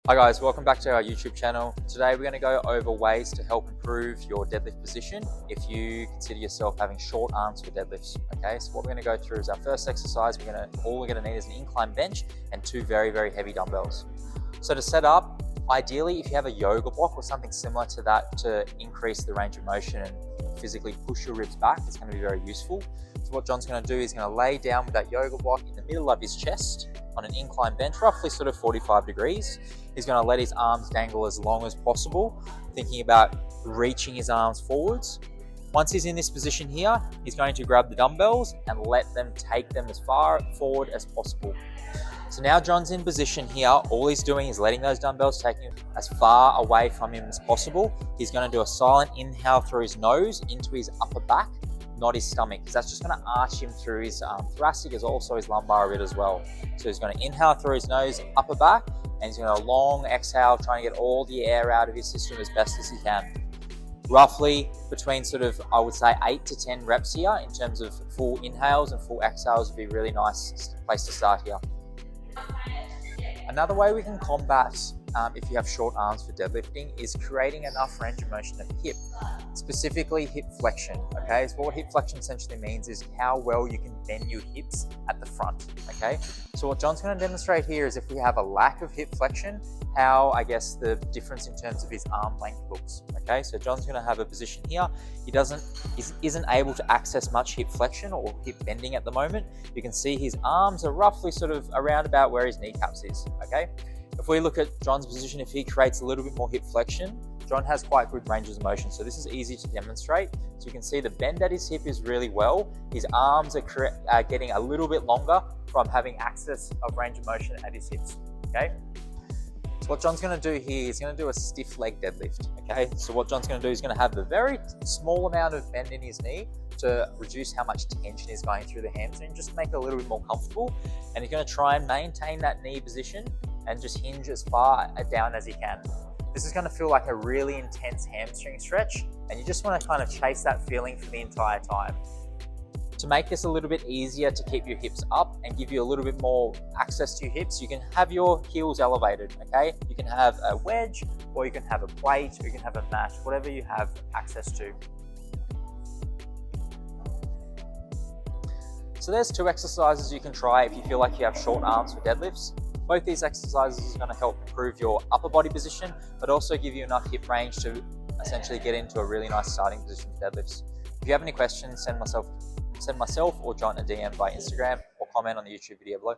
Hi guys, welcome back to our YouTube channel. Today we're going to go over ways to help improve your deadlift position if you consider yourself having short arms for deadlifts. Okay, so what we're going to go through is our first exercise. All we're going to need is an incline bench and two very, very heavy dumbbells. So to set up, ideally if you have a yoga block or something similar to that to increase the range of motion and physically push your ribs back, it's going to be very useful. So what John's going to do is going to lay down with that yoga block in the middle of his chest on an incline bench, roughly sort of 45 degrees. He's going to let his arms dangle as long as possible, thinking about reaching his arms forwards. Once he's in this position here, he's going to grab the dumbbells and let them take them as far forward as possible. So now John's in position here. All he's doing is letting those dumbbells take him as far away from him as possible. He's going to do a silent inhale through his nose into his upper back, not his stomach, because that's just going to arch him through his thoracic as also his lumbar a bit as well. So he's going to inhale through his nose, upper back, and he's going to long exhale, trying to get all the air out of his system as best as he can. Roughly between sort of, I would say 8 to 10 reps here in terms of full inhales and full exhales would be a really nice place to start here. Another way we can combat if you have short arms for deadlifting is creating enough range of motion at the hip, specifically hip flexion. Okay, so what hip flexion essentially means is how well you can bend your hips at the front. Okay, so what John's going to demonstrate here is if we have a lack of hip flexion, how I guess the difference in terms of his arm length looks. Okay, so John's going to have a position here. He isn't able to access much hip flexion or hip bending at the moment. You can see his arms are roughly sort of around about where his kneecaps is. Okay. If we look at John's position, if he creates a little bit more hip flexion, John has quite good ranges of motion. So this is easy to demonstrate. So you can see the bend at his hip is really well. His arms are getting a little bit longer from having access of range of motion at his hips, okay? So what John's gonna do here is gonna do a stiff leg deadlift, okay? So what John's gonna do is gonna have a very small amount of bend in his knee to reduce how much tension is going through the hamstring, just to make it a little bit more comfortable. And he's gonna try and maintain that knee position and just hinge as far down as he can. This is going to feel like a really intense hamstring stretch, and you just want to kind of chase that feeling for the entire time. To make this a little bit easier to keep your hips up and give you a little bit more access to your hips, you can have your heels elevated, okay? You can have a wedge, or you can have a plate, or you can have a mat, whatever you have access to. So there's two exercises you can try if you feel like you have short arms for deadlifts. Both these exercises are going to help improve your upper body position, but also give you enough hip range to essentially get into a really nice starting position for deadlifts. If you have any questions, send myself or John a DM by Instagram or comment on the YouTube video below.